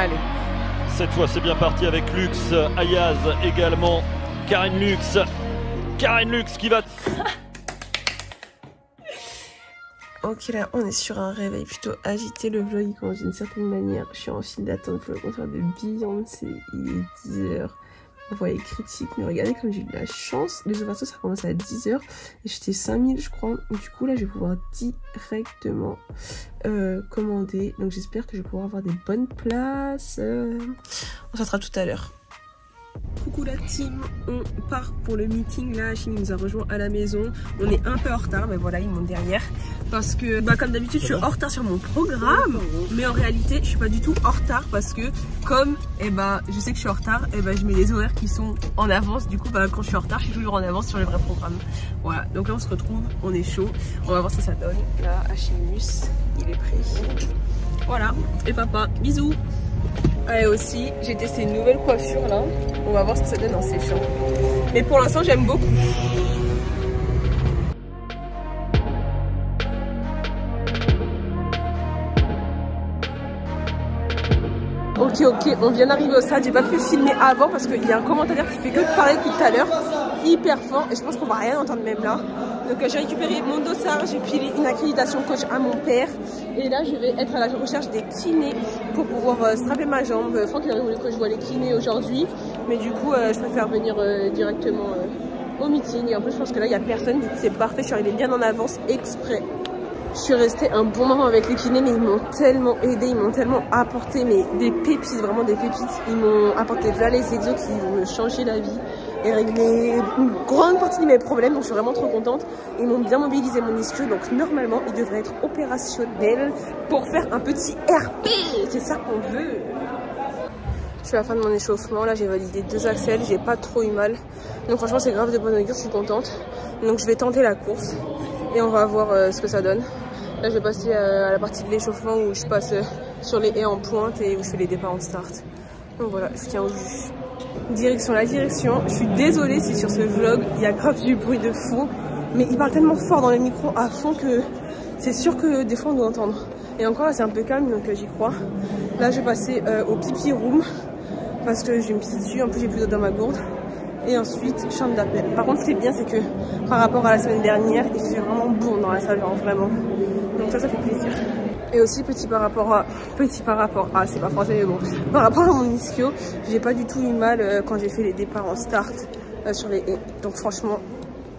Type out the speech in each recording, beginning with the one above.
Allez. Cette fois c'est bien parti avec Lux, Ayaz également, Karen Lux qui va... Ok, là on est sur un réveil plutôt agité, le vlog il commence d'une certaine manière. Je suis en file d'attente pour le concert de Beyoncé, il est 10h. Vous voyez critique, mais regardez comme j'ai eu de la chance. Les ouvertures ça commence à 10h et j'étais 5000 je crois. Du coup là je vais pouvoir directement commander. Donc j'espère que je vais pouvoir avoir des bonnes places. On s'en sera tout à l'heure. Coucou la team, on part pour le meeting là, Chine nous a rejoint à la maison. On est un peu en retard, mais voilà, ils montent derrière. Parce que, comme d'habitude, je suis en retard sur mon programme. Mais en réalité, je suis pas du tout en retard parce que, comme je sais que je suis en retard, je mets des horaires qui sont en avance. Du coup, quand je suis en retard, je suis toujours en avance sur le vrai programme. Voilà, donc là on se retrouve, on est chaud. On va voir ce que ça donne. Là, Achimus, il est prêt. Voilà, et papa, bisous. Et aussi, j'ai testé une nouvelle coiffure là. On va voir ce que ça donne en séchant. Mais pour l'instant, j'aime beaucoup. Ok, on vient d'arriver au stade. J'ai pas pu filmer avant parce qu'il y a un commentateur qui fait que de parler depuis tout à l'heure. Hyper fort. Et je pense qu'on va rien entendre même là. Donc j'ai récupéré mon dossard, j'ai pilé une accréditation coach à mon père. Et là je vais être à la recherche des kinés pour pouvoir strapper ma jambe. Franck il aurait voulu que je vois les kinés aujourd'hui. Mais du coup je préfère venir directement au meeting. Et en plus je pense que là il n'y a personne, du coup c'est parfait. Je suis arrivée bien en avance exprès. Je suis restée un bon moment avec les kinés, mais ils m'ont tellement aidé, ils m'ont tellement apporté des pépites, vraiment des pépites. Ils m'ont apporté là les exos qui vont me changer la vie et régler une grande partie de mes problèmes, donc je suis vraiment trop contente. Ils m'ont bien mobilisé mon ischio, donc normalement il devrait être opérationnel pour faire un petit RP, c'est ça qu'on veut. Je suis à la fin de mon échauffement, là j'ai validé 2 accels, j'ai pas trop eu mal, donc franchement c'est grave de bonne augure, je suis contente. Donc je vais tenter la course et on va voir ce que ça donne. Là je vais passer à la partie de l'échauffement où je passe sur les haies en pointe et où je fais les départs en start. Donc voilà, je tiens au jus. Direction la direction. Je suis désolée si sur ce vlog il y a grave du bruit de fond, mais il parle tellement fort dans les micros à fond que c'est sûr que des fois on doit entendre. Et encore là c'est un peu calme donc j'y crois. Là je vais passer au pipi room parce que j'ai une petite dessus, en plus j'ai plus d'eau dans ma gourde. Et ensuite chambre d'appel. Par contre ce qui est bien c'est que par rapport à la semaine dernière il fait vraiment bon dans la salle, genre vraiment. Donc ça fait plaisir. Et aussi c'est pas français mais bon, par rapport à mon ischio, j'ai pas du tout eu mal quand j'ai fait les départs en start sur les haies. Donc franchement,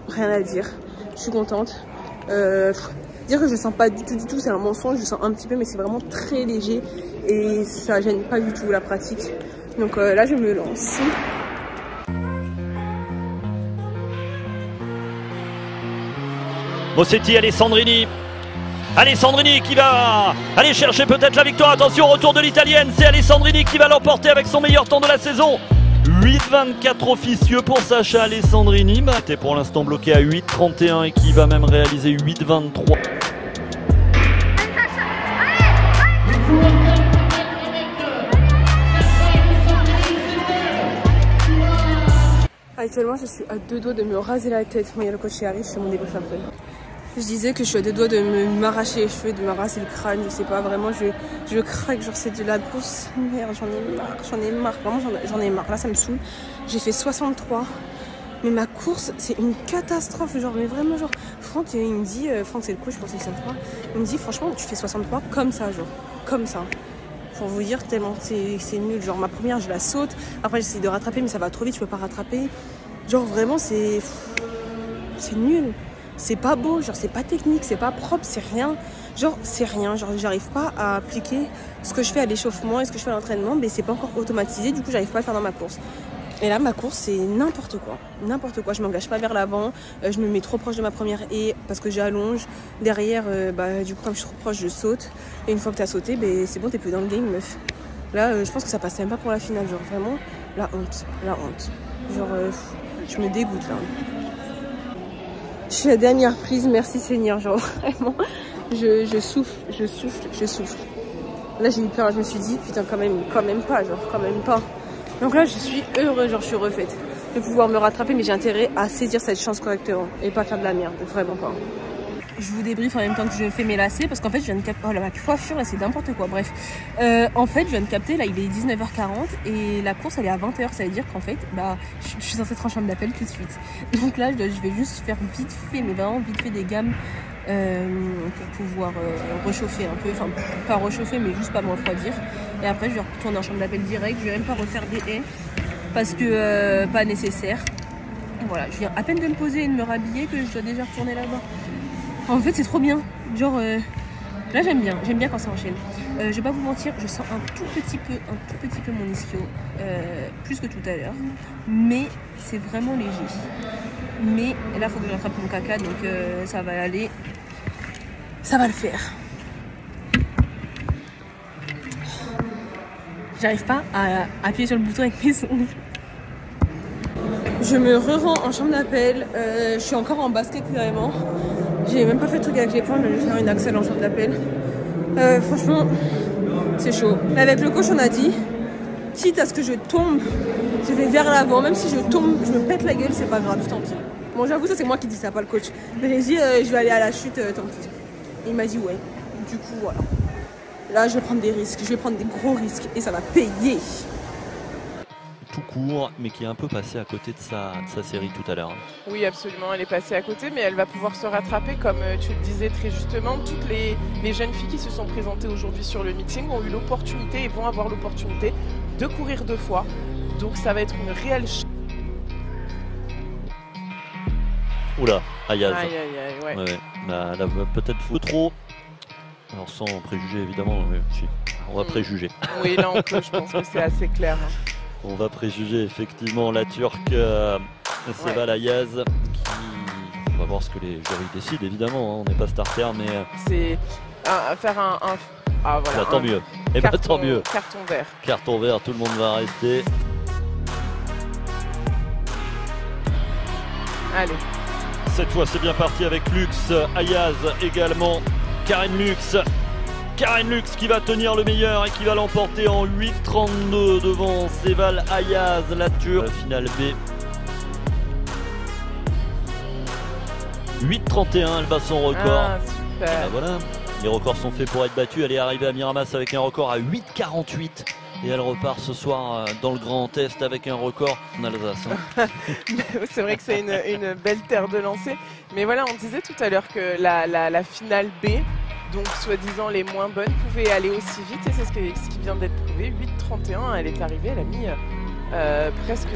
rien à dire. Je suis contente. Dire que je sens pas du tout, c'est un mensonge, je sens un petit peu mais c'est vraiment très léger et ça gêne pas du tout la pratique. Donc là je me lance. Mossetti, Alessandrini qui va aller chercher peut-être la victoire. Attention, retour de l'italienne, c'est Alessandrini qui va l'emporter avec son meilleur temps de la saison. 8,24 officieux pour Sacha Alessandrini. C'était pour l'instant bloqué à 8,31 et qui va même réaliser 8,23. Actuellement je suis à 2 doigts de me raser la tête. Moi il y a le coach qui arrive, je fais mon débrief après. Je disais que je suis à 2 doigts de m'arracher les cheveux, de m'arracher le crâne, je sais pas, vraiment je craque, genre c'est de la grosse merde, j'en ai marre, vraiment j'en ai marre, là ça me saoule. J'ai fait 63, mais ma course c'est une catastrophe, genre mais vraiment genre, Franck il me dit, Franck c'est le coach pour 63, il me dit franchement tu fais 63 comme ça, genre, comme ça. Pour vous dire tellement c'est nul, genre ma première je la saute, après j'essaie de rattraper mais ça va trop vite, je peux pas rattraper. Genre vraiment c'est nul. C'est pas beau, genre c'est pas technique, c'est pas propre, c'est rien. Genre c'est rien, genre j'arrive pas à appliquer ce que je fais à l'échauffement et ce que je fais à l'entraînement, mais c'est pas encore automatisé, du coup j'arrive pas à le faire dans ma course. Et là ma course c'est n'importe quoi, je m'engage pas vers l'avant, je me mets trop proche de ma première haie parce que j'allonge. Derrière, du coup comme je suis trop proche je saute, et une fois que t'as sauté, c'est bon t'es plus dans le game meuf. Là je pense que ça passe même pas pour la finale, genre vraiment la honte. Genre je me dégoûte là. Je suis la dernière prise, merci Seigneur, genre vraiment, je souffle. Là j'ai eu peur, je me suis dit putain quand même pas. Donc là je suis heureuse, genre je suis refaite de pouvoir me rattraper, mais j'ai intérêt à saisir cette chance correctement et pas faire de la merde, vraiment pas. je vous débriefe en même temps que je fais mes lacets parce qu'en fait je viens de capter, oh là ma coiffure là c'est n'importe quoi, bref. En fait je viens de capter, là il est 19h40 et la course elle est à 20h, ça veut dire qu'en fait bah, je suis censée être en chambre d'appel tout de suite. Donc là je vais juste faire vite fait, mais vraiment vite fait des gammes pour pouvoir réchauffer un peu, enfin pas réchauffer mais juste pas me refroidir. Et après je vais retourner en chambre d'appel direct, je vais même pas refaire des haies parce que pas nécessaire. Et voilà, je viens à peine de me poser et de me rhabiller que je dois déjà retourner là-bas. En fait c'est trop bien, genre là j'aime bien quand ça enchaîne. Je vais pas vous mentir, je sens un tout petit peu mon ischio, plus que tout à l'heure, mais c'est vraiment léger. Mais là il faut que je rattrape mon caca, donc ça va aller, ça va le faire. J'arrive pas à appuyer sur le bouton avec mes ongles. Je me re-rends en chambre d'appel, je suis encore en basket carrément. J'ai même pas fait de truc avec les poings, je vais faire une axelle en chambre d'appel. Franchement, c'est chaud. Mais avec le coach, on a dit, quitte à ce que je tombe, je vais vers l'avant. Même si je tombe, je me pète la gueule, c'est pas grave, tant pis. Bon, j'avoue, ça c'est moi qui dis ça, pas le coach. Mais j'ai dit, je vais aller à la chute, tant pis. Et il m'a dit ouais. Du coup, voilà. Là, je vais prendre des risques, je vais prendre des gros risques et ça va payer. Tout court, mais qui est un peu passé à côté de sa série tout à l'heure. Oui, absolument, elle est passée à côté, mais elle va pouvoir se rattraper, comme tu le disais très justement. Toutes les jeunes filles qui se sont présentées aujourd'hui sur le meeting ont eu l'opportunité et vont avoir l'opportunité de courir 2 fois. Donc ça va être une réelle chance. Oula, Ayaz. Aïe, aïe, aïe, ouais. Ouais, là, peut-être fou trop. Alors sans préjuger évidemment, si, on va préjuger. Oui, là on peut, je pense que c'est assez clair. Hein. On va préjuger effectivement la Turque Seval Ayaz, qui, on va voir ce que les jurys décident évidemment, hein. On n'est pas starter mais... C'est faire ah voilà. Bah, tant mieux, et bah tant mieux. Carton vert. Carton vert, tout le monde va rester. Allez. Cette fois c'est bien parti avec Lux, Ayaz également, Karen Lux. Karen Lux qui va tenir le meilleur et qui va l'emporter en 8,32 devant Seval Ayaz, la Turque. Finale B. 8,31, elle bat son record. Ah, super. Ben voilà, les records sont faits pour être battus. Elle est arrivée à Miramas avec un record à 8,48. Et elle repart ce soir dans le Grand Est avec un record en Alsace. Hein. C'est vrai que c'est une belle terre de lancer. Mais voilà, on disait tout à l'heure que la finale B, donc soi-disant les moins bonnes, pouvaient aller aussi vite. Et c'est ce qui vient d'être prouvé. 8,31, elle est arrivée, elle a mis presque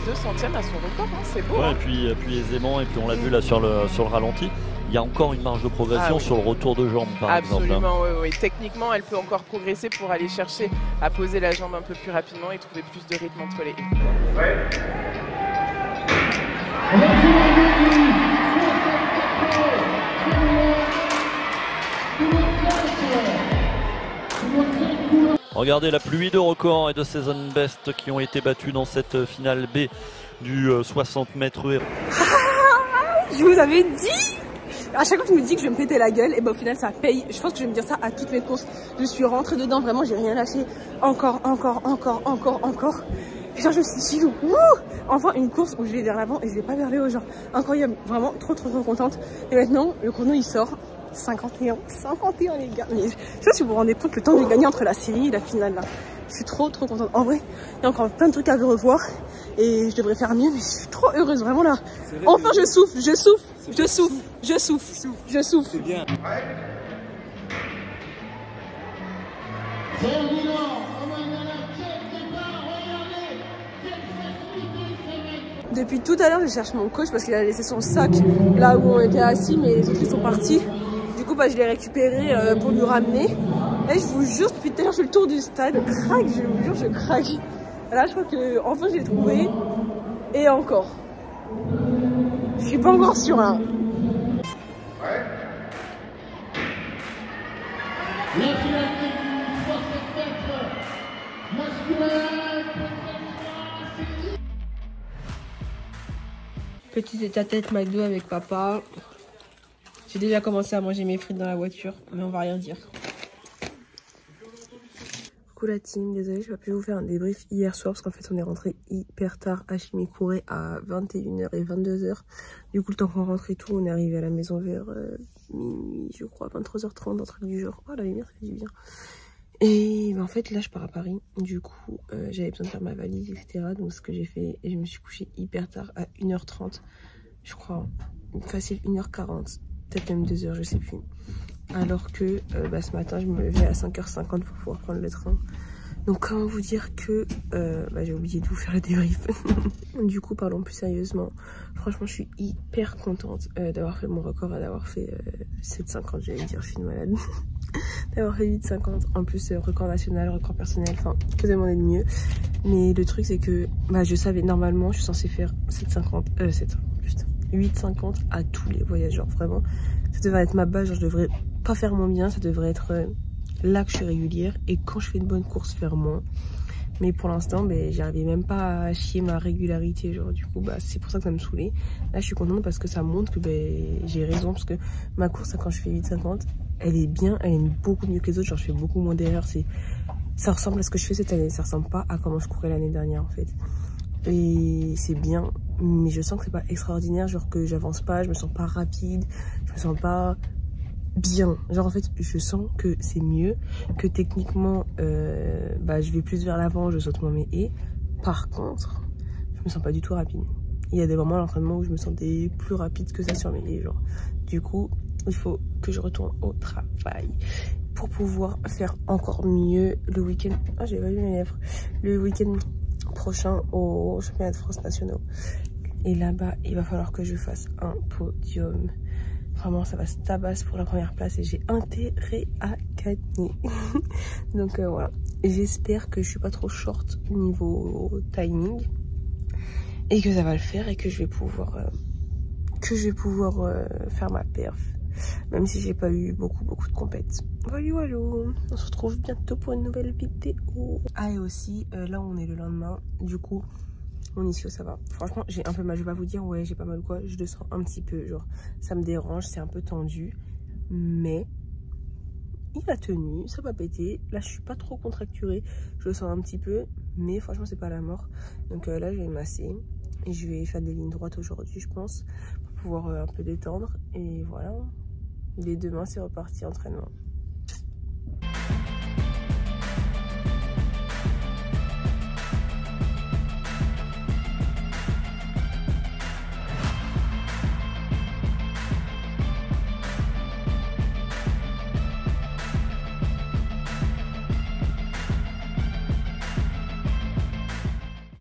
2 centièmes à son record. Hein. C'est beau. Ouais, hein. et puis aisément, et puis on l'a vu là sur le ralenti. Il y a encore une marge de progression sur le retour de jambe par exemple. Absolument, oui. Techniquement, elle peut encore progresser pour aller chercher à poser la jambe un peu plus rapidement et trouver plus de rythme entre les haies. Ouais. Regardez la pluie de records et de season best qui ont été battus dans cette finale B du 60 mètres. Je vous avais dit. À chaque fois que je me dis que je vais me péter la gueule, et ben au final ça paye. Je pense que je vais me dire ça à toutes mes courses. Je suis rentrée dedans, vraiment j'ai rien lâché. Encore. Et genre je me suis dit, enfin une course où je vais vers l'avant et je vais pas vers le haut. Genre incroyable, vraiment trop contente. Et maintenant le chrono il sort 51 les gars. Mais je sais pas si vous vous rendez compte le temps que j'ai gagné entre la série et la finale là. Je suis trop contente. En vrai, il y a encore plein de trucs à revoir et je devrais faire mieux, mais je suis trop heureuse vraiment là. Enfin je souffle. C'est bien. Depuis tout à l'heure, je cherche mon coach parce qu'il a laissé son sac là où on était assis, mais les autres ils sont partis. Du coup, bah, je l'ai récupéré pour lui ramener. Et je vous jure, depuis tout à l'heure, je fais le tour du stade. Je vous jure, je craque. Là, je crois que enfin je l'ai trouvé. Et encore. Je suis pas encore sûre là. Petit tête-à-tête McDo avec papa. J'ai déjà commencé à manger mes frites dans la voiture, mais on va rien dire. Coucou la team, désolée, j'ai pas pu vous faire un débrief hier soir parce qu'en fait on est rentré hyper tard à Chimicouré à 21h et 22h. Du coup le temps qu'on rentre et tout, on est arrivé à la maison vers minuit, je crois, 23h30, un truc du genre. Oh la lumière ça fait du bien. Et en fait là je pars à Paris, du coup j'avais besoin de faire ma valise etc. Donc ce que j'ai fait, et je me suis couchée hyper tard à 1h30, je crois, facile 1h40, peut-être même 2h, je sais plus. Alors que ce matin je me levais à 5h50 pour pouvoir prendre le train. Donc comment vous dire que j'ai oublié de vous faire le débrief. Du coup parlons plus sérieusement. Franchement je suis hyper contente d'avoir fait mon record et d'avoir fait 7,50, j'allais dire, je suis une malade. D'avoir fait 8,50, en plus record national, record personnel, enfin que demander de mieux. Mais le truc c'est que je savais, normalement je suis censée faire 8,50 à tous les voyages, genre vraiment ça devrait être ma base, genre je devrais pas faire moins bien, ça devrait être là que je suis régulière, et quand je fais une bonne course faire moins. Mais pour l'instant j'arrivais même pas à chier ma régularité, genre du coup c'est pour ça que ça me saoulait. Là je suis contente parce que ça montre que j'ai raison, parce que ma course quand je fais 8,50 elle est bien, elle est beaucoup mieux que les autres, genre je fais beaucoup moins d'erreurs, ça ressemble à ce que je fais cette année, ça ressemble pas à comment je courais l'année dernière en fait. Et c'est bien, mais je sens que c'est pas extraordinaire, genre que j'avance pas, je me sens pas rapide, je me sens pas bien, genre en fait je sens que c'est mieux, que techniquement je vais plus vers l'avant, je saute moins mes haies. Par contre je me sens pas du tout rapide, il y a des moments à l'entraînement où je me sentais plus rapide que ça sur mes haies, genre du coup il faut que je retourne au travail pour pouvoir faire encore mieux le week-end. Ah j'ai pas vu mes lèvres, le week-end prochain au championnat de France nationaux. Et là-bas il va falloir que je fasse un podium. Vraiment ça va se tabasser pour la première place et j'ai intérêt à gagner. Donc voilà, j'espère que je suis pas trop short niveau timing et que ça va le faire et que je vais pouvoir faire ma perf, même si j'ai pas eu beaucoup de compètes. Voilà, on se retrouve bientôt pour une nouvelle vidéo. Ah et aussi là on est le lendemain, du coup mon ischio ça va. Franchement j'ai un peu mal, je vais pas vous dire ouais j'ai pas mal ou quoi, je le sens un petit peu, genre ça me dérange, c'est un peu tendu, mais il a tenu, ça va péter. Là je suis pas trop contracturée, je le sens un petit peu, mais franchement c'est pas la mort. Donc là je vais masser et je vais faire des lignes droites aujourd'hui je pense, pour pouvoir un peu détendre. Et voilà, dès demain c'est reparti entraînement.